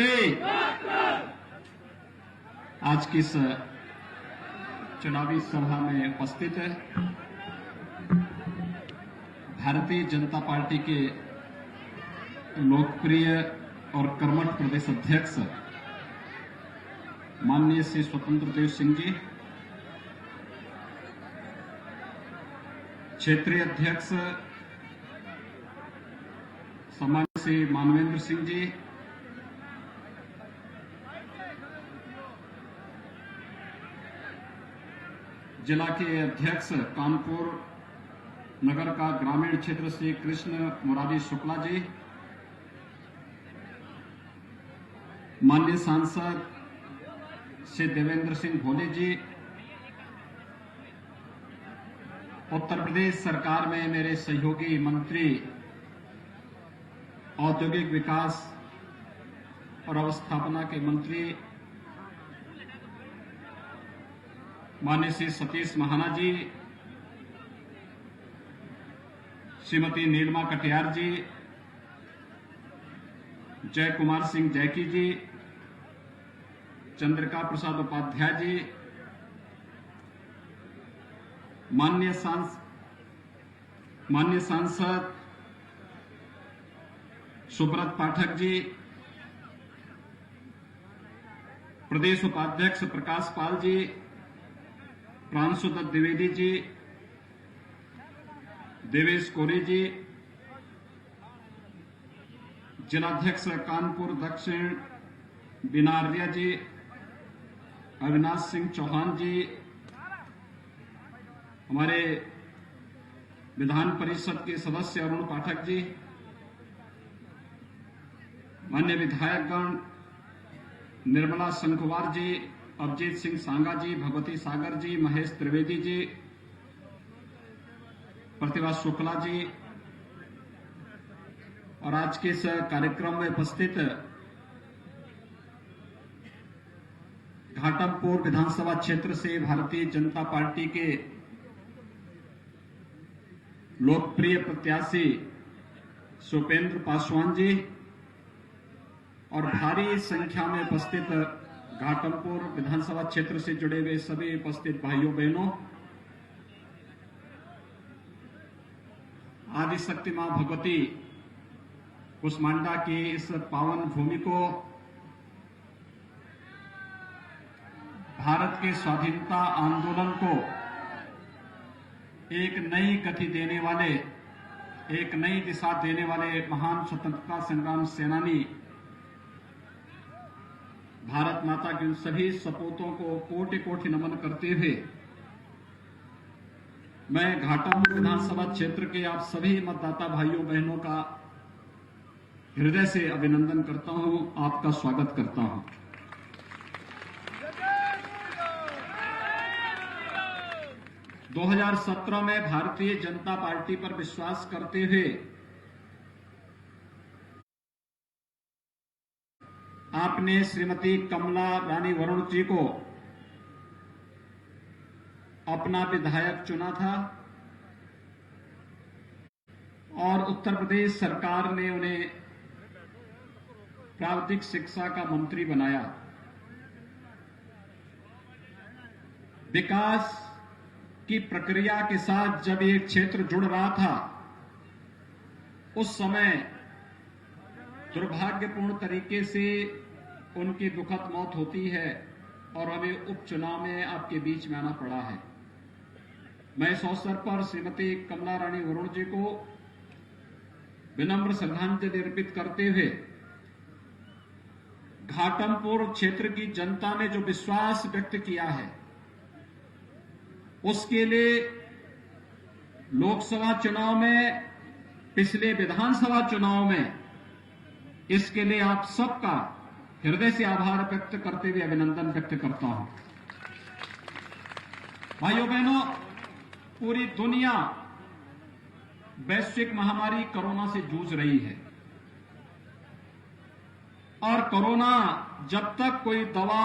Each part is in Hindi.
दे। आज की इस चुनावी सभा में उपस्थित है भारतीय जनता पार्टी के लोकप्रिय और कर्मठ प्रदेश अध्यक्ष माननीय श्री स्वतंत्र देव सिंह जी, क्षेत्रीय अध्यक्ष सम्मानित श्री मानवेंद्र सिंह जी, जिला के अध्यक्ष कानपुर नगर का ग्रामीण क्षेत्र श्री कृष्ण मुरारी शुक्ला जी, माननीय सांसद श्री देवेंद्र सिंह भोले जी, उत्तर प्रदेश सरकार में मेरे सहयोगी मंत्री औद्योगिक विकास और अवस्थापना के मंत्री माननीय श्री सतीश महाना जी, श्रीमती नीलिमा कटियार जी, जय कुमार सिंह जैकी जी, चंद्रिका प्रसाद उपाध्याय जी, माननीय सांसद सुब्रत पाठक जी, प्रदेश उपाध्यक्ष प्रकाश पाल जी, प्रांशुदत्त द्विवेदी जी, देवेश कोरी जी, जिलाध्यक्ष कानपुर दक्षिण बिनारिया जी, अविनाश सिंह चौहान जी, हमारे विधान परिषद के सदस्य अरुण पाठक जी, माननीय विधायकगण निर्मला शंखवार जी, अभिजीत सिंह सांगा जी, भगवती सागर जी, महेश त्रिवेदी जी, प्रतिभा शुक्ला जी और आज के इस कार्यक्रम में उपस्थित घाटमपुर विधानसभा क्षेत्र से भारतीय जनता पार्टी के लोकप्रिय प्रत्याशी सुपेंद्र पासवान जी और भारी संख्या में उपस्थित घाटमपुर विधानसभा क्षेत्र से जुड़े हुए सभी उपस्थित भाइयों बहनों, आदिशक्ति मां भगवती कुष्मांडा की इस पावन भूमि को भारत के स्वाधीनता आंदोलन को एक नई गति देने वाले, एक नई दिशा देने वाले महान स्वतंत्रता संग्राम सेनानी भारत माता के उन सभी सपूतों को कोटि कोटि नमन करते हुए मैं घाटमपुर विधानसभा क्षेत्र के आप सभी मतदाता भाइयों बहनों का हृदय से अभिनंदन करता हूं, आपका स्वागत करता हूं। दो 2017 में भारतीय जनता पार्टी पर विश्वास करते हुए आपने श्रीमती कमला रानी वरुण जी को अपना विधायक चुना था और उत्तर प्रदेश सरकार ने उन्हें प्राविधिक शिक्षा का मंत्री बनाया। विकास की प्रक्रिया के साथ जब ये क्षेत्र जुड़ रहा था, उस समय दुर्भाग्यपूर्ण तरीके से उनकी दुखद मौत होती है और हमें उपचुनाव में आपके बीच में आना पड़ा है। मैं इस अवसर पर श्रीमती कमला रानी वरुण जी को विनम्र श्रद्धांजलि अर्पित करते हुए घाटमपुर क्षेत्र की जनता ने जो विश्वास व्यक्त किया है, उसके लिए लोकसभा चुनाव में, पिछले विधानसभा चुनाव में, इसके लिए आप सबका हृदय से आभार व्यक्त करते हुए अभिनंदन व्यक्त करता हूं। भाइयों बहनों, पूरी दुनिया वैश्विक महामारी कोरोना से जूझ रही है और कोरोना जब तक कोई दवा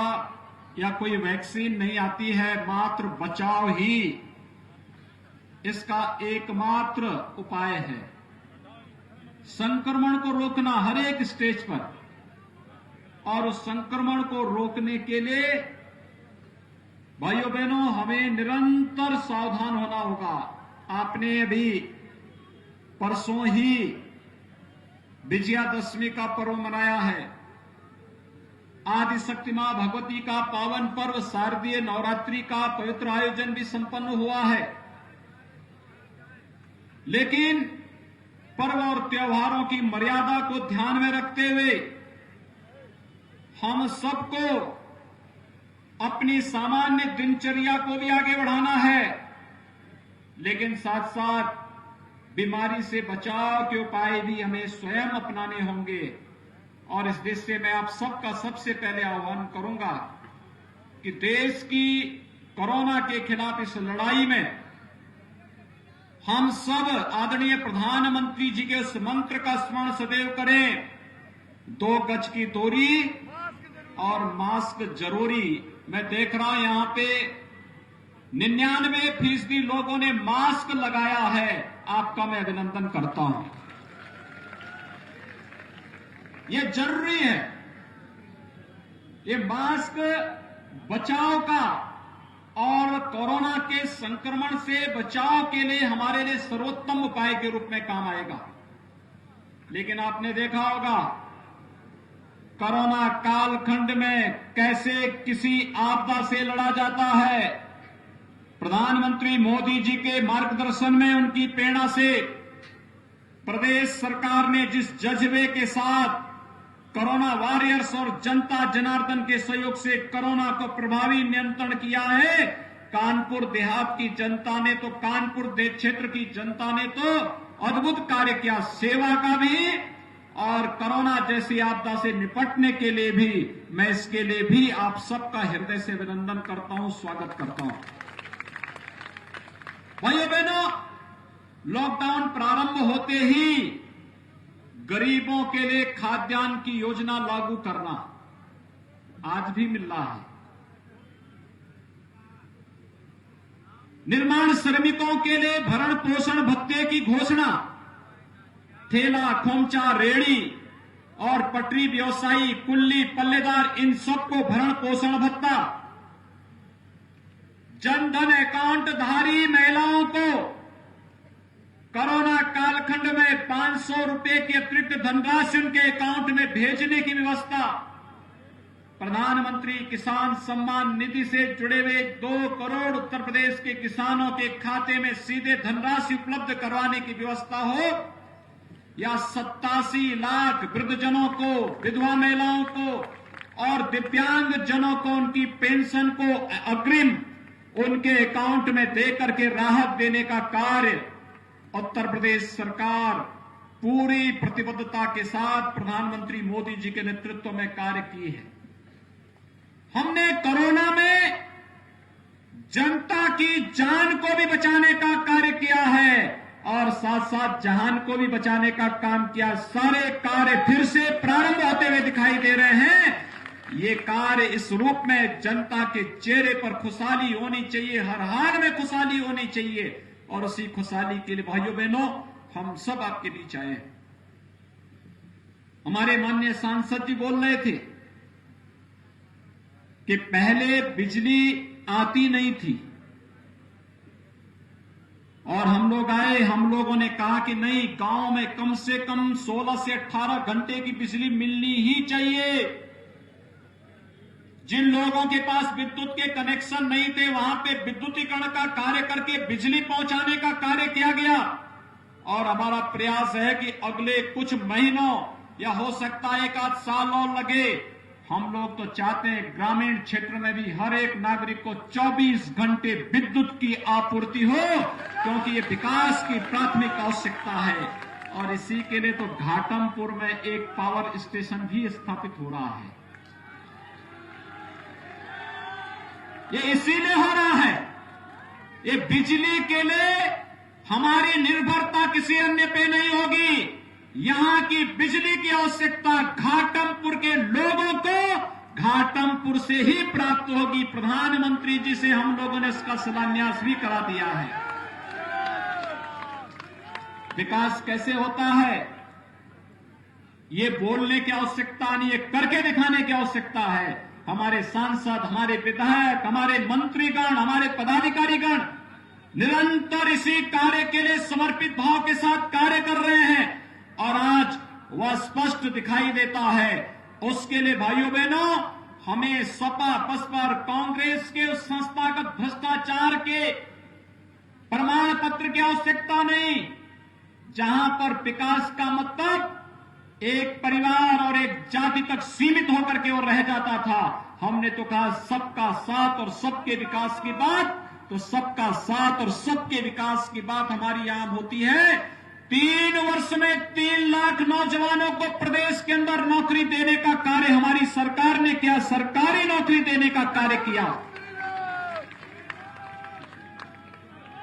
या कोई वैक्सीन नहीं आती है, मात्र बचाव ही इसका एकमात्र उपाय है। संक्रमण को रोकना हर एक स्टेज पर और उस संक्रमण को रोकने के लिए भाइयों बहनों हमें निरंतर सावधान होना होगा। आपने अभी परसों ही विजयादशमी का पर्व मनाया है। आदिशक्ति मां भगवती का पावन पर्व शारदीय नवरात्रि का पवित्र आयोजन भी संपन्न हुआ है। लेकिन पर्व और त्योहारों की मर्यादा को ध्यान में रखते हुए हम सबको अपनी सामान्य दिनचर्या को भी आगे बढ़ाना है, लेकिन साथ साथ बीमारी से बचाव के उपाय भी हमें स्वयं अपनाने होंगे। और इस देश से मैं आप सबका सबसे पहले आह्वान करूंगा कि देश की कोरोना के खिलाफ इस लड़ाई में हम सब आदरणीय प्रधानमंत्री जी के उस मंत्र का स्मरण सदैव करें, 2 गज की दूरी और मास्क जरूरी। मैं देख रहा हूं यहां पे 99% लोगों ने मास्क लगाया है, आपका मैं अभिनंदन करता हूं। यह जरूरी है। ये मास्क बचाव का और कोरोना के संक्रमण से बचाव के लिए हमारे लिए सर्वोत्तम उपाय के रूप में काम आएगा। लेकिन आपने देखा होगा कोरोना कालखंड में कैसे किसी आपदा से लड़ा जाता है। प्रधानमंत्री मोदी जी के मार्गदर्शन में, उनकी प्रेरणा से प्रदेश सरकार ने जिस जज्बे के साथ कोरोना वॉरियर्स और जनता जनार्दन के सहयोग से कोरोना को प्रभावी नियंत्रण किया है, कानपुर देहात की जनता ने तो, कानपुर क्षेत्र की जनता ने तो अद्भुत कार्य किया। सेवा का भी और कोरोना जैसी आपदा से निपटने के लिए भी, मैं इसके लिए भी आप सबका हृदय से अभिनंदन करता हूं, स्वागत करता हूं। भाइयों बहनों, लॉकडाउन प्रारंभ होते ही गरीबों के लिए खाद्यान्न की योजना लागू करना आज भी मिल रहा है। निर्माण श्रमिकों के लिए भरण पोषण भत्ते की घोषणा, ठेला, खोमचा, रेहड़ी और पटरी व्यवसायी, कुल्ली, पल्लेदार, इन सबको भरण पोषण भत्ता, जनधन अकाउंट धारी महिलाओं को कोरोना कालखंड में 500 रुपए की अतिरिक्त धनराशि उनके अकाउंट में भेजने की व्यवस्था, प्रधानमंत्री किसान सम्मान निधि से जुड़े हुए 2 करोड़ उत्तर प्रदेश के किसानों के खाते में सीधे धनराशि उपलब्ध करवाने की व्यवस्था हो, या 87 लाख वृद्धजनों को, विधवा महिलाओं को और दिव्यांग जनों को उनकी पेंशन को अग्रिम उनके अकाउंट में देकर के राहत देने का कार्य उत्तर प्रदेश सरकार पूरी प्रतिबद्धता के साथ प्रधानमंत्री मोदी जी के नेतृत्व में कार्य की है। हमने कोरोना में जनता की जान को भी बचाने का कार्य किया है और साथ साथ जहान को भी बचाने का काम किया। सारे कार्य फिर से प्रारंभ होते हुए दिखाई दे रहे हैं। ये कार्य इस रूप में जनता के चेहरे पर खुशहाली होनी चाहिए, हर हाल में खुशहाली होनी चाहिए, और उसी खुशहाली के लिए भाइयों बहनों हम सब आपके बीच आए हैं। हमारे माननीय सांसद जी बोल रहे थे कि पहले बिजली आती नहीं थी और हम लोग आए, हम लोगों ने कहा कि नहीं, गांव में कम से कम 16 से 18 घंटे की बिजली मिलनी ही चाहिए। जिन लोगों के पास विद्युत के कनेक्शन नहीं थे वहां पे विद्युतीकरण का कार्य करके बिजली पहुंचाने का कार्य किया गया और हमारा प्रयास है कि अगले कुछ महीनों या हो सकता है 1 आध साल और लगे, हम लोग तो चाहते हैं ग्रामीण क्षेत्र में भी हर एक नागरिक को 24 घंटे विद्युत की आपूर्ति हो, क्योंकि ये विकास की प्राथमिक आवश्यकता है। और इसी के लिए तो घाटमपुर में एक पावर स्टेशन भी स्थापित हो रहा है। ये इसीलिए हो रहा है, ये बिजली के लिए हमारी निर्भरता किसी अन्य पे नहीं होगी। यहां की बिजली की आवश्यकता घाटमपुर के लोगों को घाटमपुर से ही प्राप्त होगी। प्रधानमंत्री जी से हम लोगों ने इसका शिलान्यास भी करा दिया है। विकास कैसे होता है? ये बोलने की आवश्यकता नहीं, ये करके दिखाने की आवश्यकता है। हमारे सांसद, हमारे विधायक, हमारे मंत्रीगण, हमारे पदाधिकारीगण निरंतर इसी कार्य के लिए समर्पित भाव के साथ कार्य कर रहे हैं और आज वह स्पष्ट दिखाई देता है। उसके लिए भाइयों बहनों, हमें सपा बसपा और कांग्रेस के उस संस्थागत भ्रष्टाचार के प्रमाण पत्र की आवश्यकता नहीं, जहां पर विकास का मतलब एक परिवार और एक जाति तक सीमित होकर के वो रह जाता था। हमने तो कहा सबका साथ और सबके विकास की बात, तो सबका साथ और सबके विकास की बात हमारी यहां होती है। 3 वर्ष में 3 लाख नौजवानों को प्रदेश के अंदर नौकरी देने का कार्य हमारी सरकार ने किया, सरकारी नौकरी देने का कार्य किया।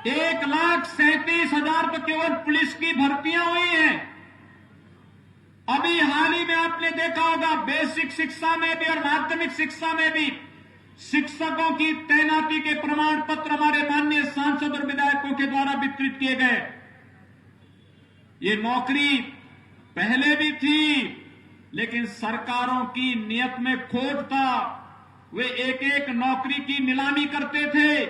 1,37,000 तो केवल पुलिस की भर्तियां हुई हैं। अभी हाल ही में आपने देखा होगा बेसिक शिक्षा में भी और माध्यमिक शिक्षा में भी शिक्षकों की तैनाती के प्रमाण पत्र हमारे माननीय सांसद और विधायकों के द्वारा वितरित किए गए। ये नौकरी पहले भी थी, लेकिन सरकारों की नियत में खोट था। वे एक एक नौकरी की नीलामी करते थे,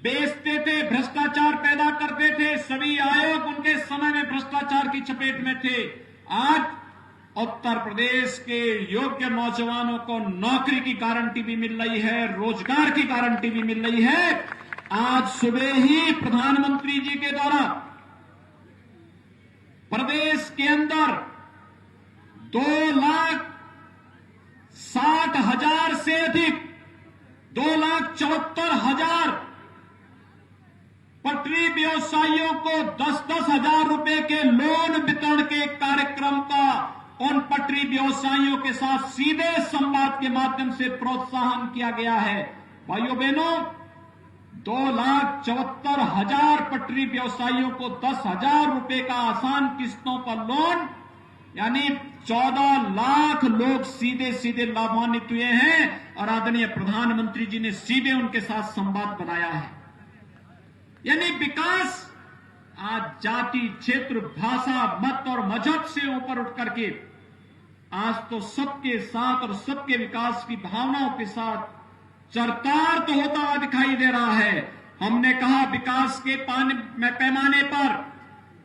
बेचते थे, भ्रष्टाचार पैदा करते थे। सभी आयोग उनके समय में भ्रष्टाचार की चपेट में थे। आज उत्तर प्रदेश के योग्य नौजवानों को नौकरी की गारंटी भी मिल रही है, रोजगार की गारंटी भी मिल रही है। आज सुबह ही प्रधानमंत्री जी के द्वारा प्रदेश के अंदर 2,60,000 से अधिक 2,74,000 पटरी व्यवसायियों को 10-10 हजार रुपए के लोन वितरण के कार्यक्रम का उन पटरी व्यवसायियों के साथ सीधे संवाद के माध्यम से प्रोत्साहन किया गया है। भाइयों बहनों, 2,74,000 पटरी व्यवसायियों को 10,000 रुपए का आसान किस्तों पर लोन, यानी 14 लाख लोग सीधे सीधे लाभान्वित हुए हैं और आदरणीय प्रधानमंत्री जी ने सीधे उनके साथ संवाद बनाया है। यानी विकास आज जाति, क्षेत्र, भाषा, मत और मजहब से ऊपर उठ करके आज तो सबके साथ और सबके विकास की भावनाओं के साथ चरितार्थ होता हुआ दिखाई दे रहा है। हमने कहा विकास के पैमाने पर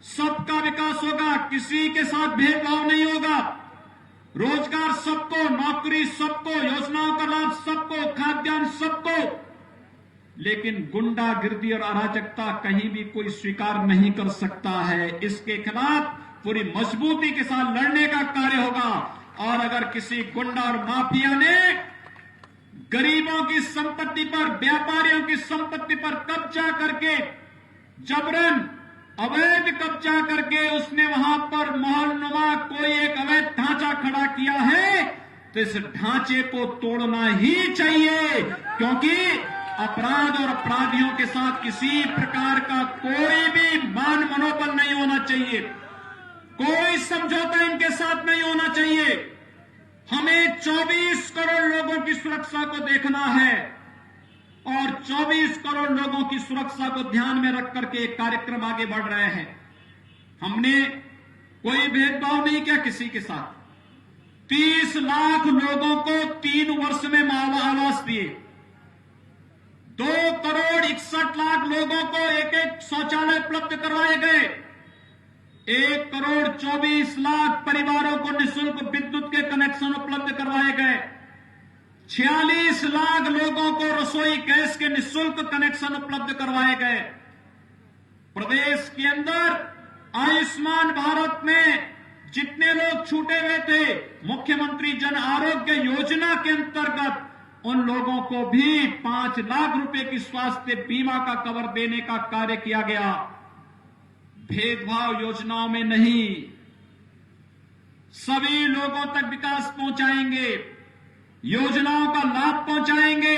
सबका विकास होगा, किसी के साथ भेदभाव नहीं होगा, रोजगार सबको, नौकरी सबको, योजनाओं का लाभ सबको, खाद्यान्न सबको, लेकिन गुंडागिर्दी और अराजकता कहीं भी कोई स्वीकार नहीं कर सकता है। इसके खिलाफ पूरी मजबूती के साथ लड़ने का कार्य होगा। और अगर किसी गुंडा और माफिया ने गरीबों की संपत्ति पर, व्यापारियों की संपत्ति पर कब्जा करके, जबरन अवैध कब्जा करके उसने वहां पर महलनुमा कोई एक अवैध ढांचा खड़ा किया है, तो इस ढांचे को तोड़ना ही चाहिए, क्योंकि अपराध और अपराधियों के साथ किसी प्रकार का कोई भी मान मनोबल नहीं होना चाहिए, कोई समझौता इनके साथ नहीं होना चाहिए। हमें 24 करोड़ लोगों की सुरक्षा को देखना है और 24 करोड़ लोगों की सुरक्षा को ध्यान में रख करके एक कार्यक्रम आगे बढ़ रहे हैं। हमने कोई भेदभाव नहीं किया किसी के साथ। 30 लाख लोगों को 3 वर्ष में आवास दिए, 2 करोड़ 61 लाख लोगों को एक शौचालय उपलब्ध करवाए गए, 1 करोड़ 24 लाख परिवारों को निःशुल्क विद्युत के कनेक्शन उपलब्ध करवाए गए, 46 लाख लोगों को रसोई गैस के निःशुल्क कनेक्शन उपलब्ध करवाए गए। प्रदेश के अंदर आयुष्मान भारत में जितने लोग छूटे हुए थे, मुख्यमंत्री जन आरोग्य योजना के अंतर्गत उन लोगों को भी 5 लाख रुपए की स्वास्थ्य बीमा का कवर देने का कार्य किया गया। भेदभाव योजनाओं में नहीं, सभी लोगों तक विकास पहुंचाएंगे, योजनाओं का लाभ पहुंचाएंगे।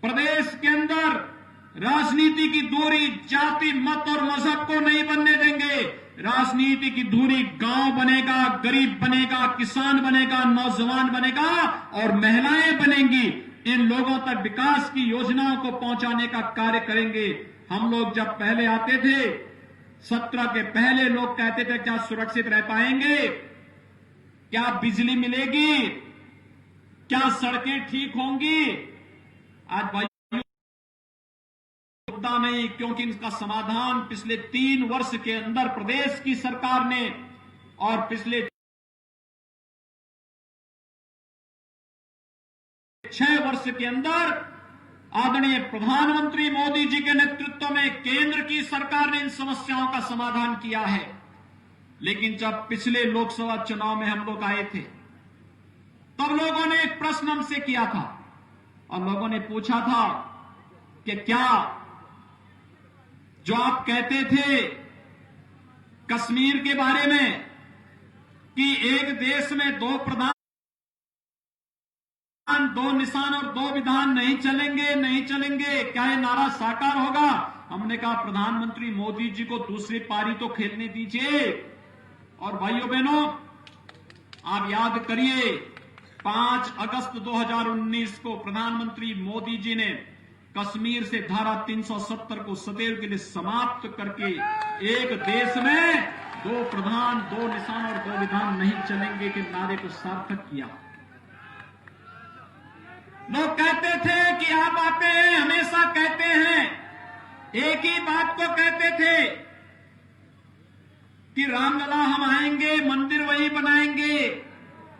प्रदेश के अंदर राजनीति की दूरी जाति, मत और मजहब को नहीं बनने देंगे। राजनीति की दूरी गांव बनेगा, गरीब बनेगा, किसान बनेगा, नौजवान बनेगा और महिलाएं बनेंगी। इन लोगों तक विकास की योजनाओं को पहुंचाने का कार्य करेंगे। हम लोग जब पहले आते थे, 17 के पहले लोग कहते थे क्या सुरक्षित रह पाएंगे, क्या बिजली मिलेगी? क्या सड़कें ठीक होंगी? आज भाई मुद्दा नहीं, क्योंकि इसका समाधान पिछले 3 वर्ष के अंदर प्रदेश की सरकार ने और पिछले 6 वर्ष के अंदर आदरणीय प्रधानमंत्री मोदी जी के नेतृत्व में केंद्र की सरकार ने इन समस्याओं का समाधान किया है। लेकिन जब पिछले लोकसभा चुनाव में हम लोग आए थे, तब लोगों ने एक प्रश्न हमसे किया था और लोगों ने पूछा था कि क्या जो आप कहते थे कश्मीर के बारे में कि एक देश में 2 प्रधान, 2 निशान और 2 विधान नहीं चलेंगे, क्या ये नारा साकार होगा? हमने कहा प्रधानमंत्री मोदी जी को दूसरी पारी तो खेलने दीजिए। और भाइयों बहनों, आप याद करिए 5 अगस्त 2019 को प्रधानमंत्री मोदी जी ने कश्मीर से धारा 370 को सदैव के लिए समाप्त करके एक देश में 2 प्रधान, 2 निशान और 2 विधान नहीं चलेंगे के नारे को सार्थक किया। लोग कहते थे कि आप आते हैं, हमेशा कहते हैं, एक ही बात को कहते थे कि रामलला हम आएंगे, मंदिर वहीं बनाएंगे,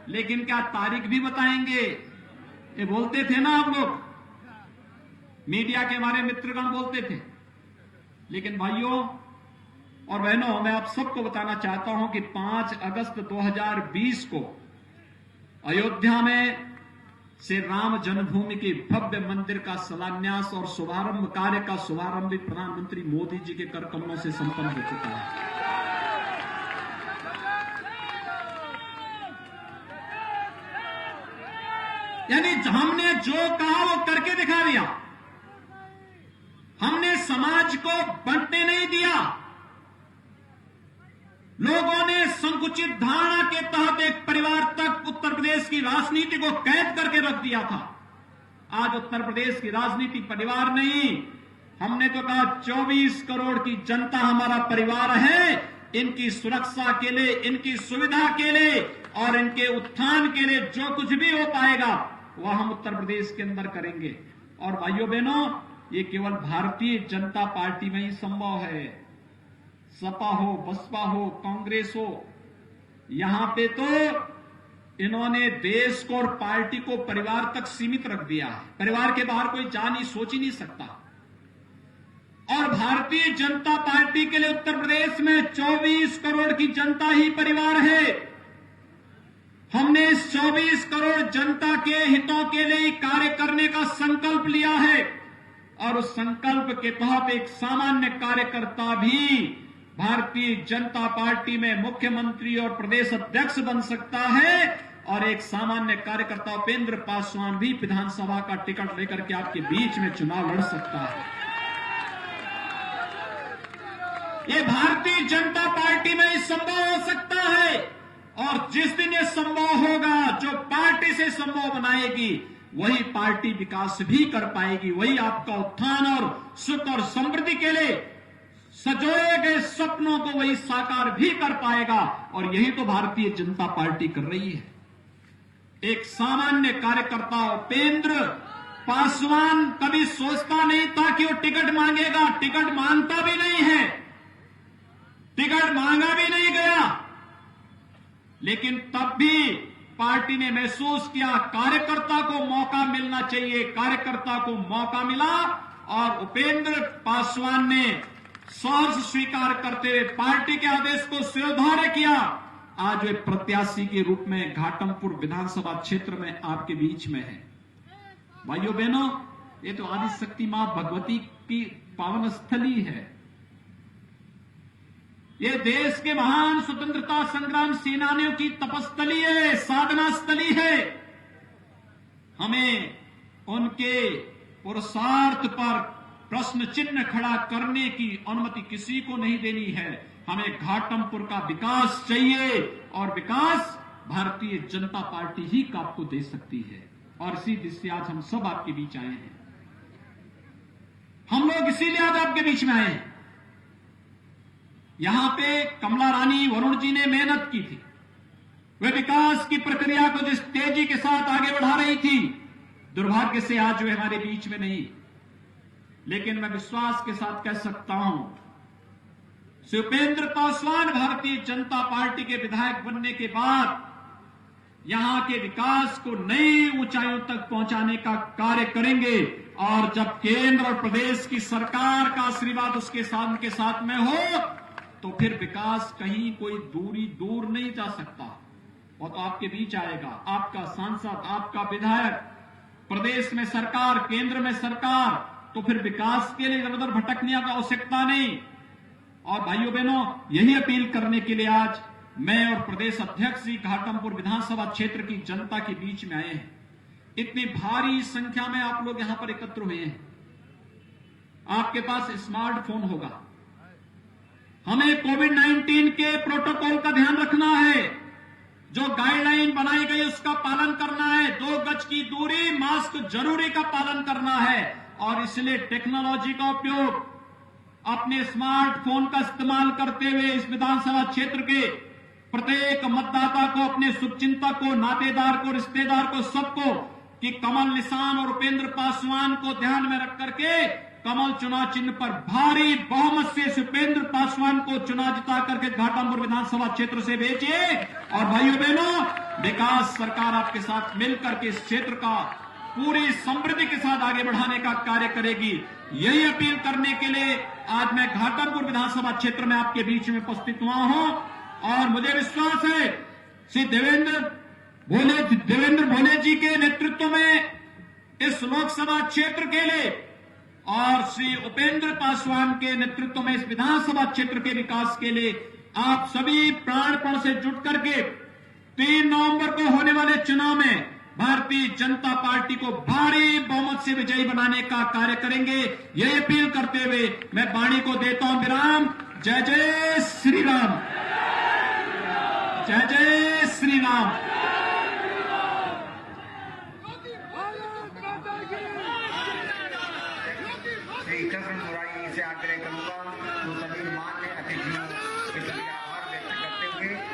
लेकिन क्या तारीख भी बताएंगे? ये बोलते थे ना आप लोग, मीडिया के हमारे मित्रगण बोलते थे। लेकिन भाइयों और बहनों, मैं आप सबको बताना चाहता हूं कि 5 अगस्त 2020 को अयोध्या में से राम जन्मभूमि के भव्य मंदिर का शिलान्यास और शुभारंभ कार्य का शुभारंभ भी प्रधानमंत्री मोदी जी के कर कमलों से संपन्न हो चुका है। यानी हमने जो कहा वो करके दिखा दिया। हमने समाज को बंटने नहीं दिया। लोगों ने संकुचित धारणा के तहत एक परिवार तक उत्तर प्रदेश की राजनीति को कैद करके रख दिया था। आज उत्तर प्रदेश की राजनीति परिवार नहीं, हमने तो कहा 24 करोड़ की जनता हमारा परिवार है। इनकी सुरक्षा के लिए, इनकी सुविधा के लिए और इनके उत्थान के लिए जो कुछ भी हो पाएगा वह हम उत्तर प्रदेश के अंदर करेंगे। और भाइयों बहनों, ये केवल भारतीय जनता पार्टी में ही संभव है। सपा हो, बसपा हो, कांग्रेस हो, यहां पे तो इन्होंने देश को और पार्टी को परिवार तक सीमित रख दिया है। परिवार के बाहर कोई जा नहीं, सोच ही नहीं सकता। और भारतीय जनता पार्टी के लिए उत्तर प्रदेश में 24 करोड़ की जनता ही परिवार है। हमने इस 24 करोड़ जनता के हितों के लिए कार्य करने का संकल्प लिया है और उस संकल्प के तहत एक सामान्य कार्यकर्ता भी भारतीय जनता पार्टी में मुख्यमंत्री और प्रदेश अध्यक्ष बन सकता है और एक सामान्य कार्यकर्ता उपेंद्र पासवान भी विधानसभा का टिकट लेकर के आपके बीच में चुनाव लड़ सकता है। ये भारतीय जनता पार्टी में संभव हो सकता है और जिस दिन ये संभव होगा, जो पार्टी से संभव बनाएगी वही पार्टी विकास भी कर पाएगी, वही आपका उत्थान और सुख और समृद्धि के लिए सजोए गए सपनों को वही साकार भी कर पाएगा। और यही तो भारतीय जनता पार्टी कर रही है। एक सामान्य कार्यकर्ता उपेंद्र पासवान कभी सोचता नहीं था कि वो टिकट मांगेगा, टिकट मांगता भी नहीं है, टिकट मांगा भी नहीं गया। लेकिन तब भी पार्टी ने महसूस किया कार्यकर्ता को मौका मिलना चाहिए, कार्यकर्ता को मौका मिला और उपेंद्र पासवान ने सहर्ष स्वीकार करते हुए पार्टी के आदेश को शिरोधार्य किया। आज वे प्रत्याशी के रूप में घाटमपुर विधानसभा क्षेत्र में आपके बीच में है। भाइयों बहनों, ये तो आदिशक्ति मां भगवती की पावन स्थली है। ये देश के महान स्वतंत्रता संग्राम सेनानियों की तपस्थली है, साधना स्थली है। हमें उनके पुरुषार्थ पर प्रश्न चिन्ह खड़ा करने की अनुमति किसी को नहीं देनी है। हमें घाटमपुर का विकास चाहिए और विकास भारतीय जनता पार्टी ही का आपको दे सकती है। और इसी दृष्टि आज हम सब आपके बीच आए हैं। हम लोग इसीलिए आज आपके बीच में आए हैं। यहां पे कमला रानी, वरुण जी ने मेहनत की थी, वे विकास की प्रक्रिया को जिस तेजी के साथ आगे बढ़ा रही थी, दुर्भाग्य से आज वे हमारे बीच में नहीं। लेकिन मैं विश्वास के साथ कह सकता हूं, श्री उपेंद्र पासवान भारतीय जनता पार्टी के विधायक बनने के बाद यहां के विकास को नई ऊंचाइयों तक पहुंचाने का कार्य करेंगे। और जब केंद्र और प्रदेश की सरकार का आशीर्वाद उसके साथ में हो, तो फिर विकास कहीं कोई दूर नहीं जा सकता। वो तो आपके बीच आएगा, आपका सांसद, आपका विधायक, प्रदेश में सरकार, केंद्र में सरकार, तो फिर विकास के लिए इधर उधर भटकने की आवश्यकता नहीं। और भाइयों बहनों, यही अपील करने के लिए आज मैं और प्रदेश अध्यक्ष जी घाटमपुर विधानसभा क्षेत्र की जनता के बीच में आए हैं। इतनी भारी संख्या में आप लोग यहां पर एकत्र हुए हैं। आपके पास स्मार्टफोन होगा। हमें कोविड-19 के प्रोटोकॉल का ध्यान रखना है। जो गाइडलाइन बनाई गई उसका पालन करना है। 2 गज की दूरी, मास्क जरूरी का पालन करना है। और इसलिए टेक्नोलॉजी का उपयोग अपने स्मार्टफोन का इस्तेमाल करते हुए इस विधानसभा क्षेत्र के प्रत्येक मतदाता को, अपने शुभचिंतक को, नातेदार को, रिश्तेदार को, सबको कि कमल निशान और उपेंद्र पासवान को ध्यान में रख करके कमल चुनाव चिन्ह पर भारी बहुमत से उपेंद्र पासवान को चुनाव जिता करके घाटमपुर विधानसभा क्षेत्र से भेजिए। और भाइयों बहनों, विकास सरकार आपके साथ मिलकर के इस क्षेत्र का पूरी समृद्धि के साथ आगे बढ़ाने का कार्य करेगी। यही अपील करने के लिए आज मैं घाटमपुर विधानसभा क्षेत्र में आपके बीच में उपस्थित हुआ हूं। और मुझे विश्वास है श्री देवेंद्र भोले जी के नेतृत्व में इस लोकसभा क्षेत्र के लिए और श्री उपेंद्र पासवान के नेतृत्व में इस विधानसभा क्षेत्र के विकास के लिए आप सभी प्राणपण से जुट करके 3 नवंबर को होने वाले चुनाव में भारतीय जनता पार्टी को भारी बहुमत से विजयी बनाने का कार्य करेंगे। यह अपील करते हुए मैं वाणी को देता हूं विराम। जय जय श्री राम, जय जय श्री राम। श्री कृष्ण मुरारी से आग्रह करूंगा तो सभी मान्य अतिथियों के प्रति आभार व्यक्त करते हुए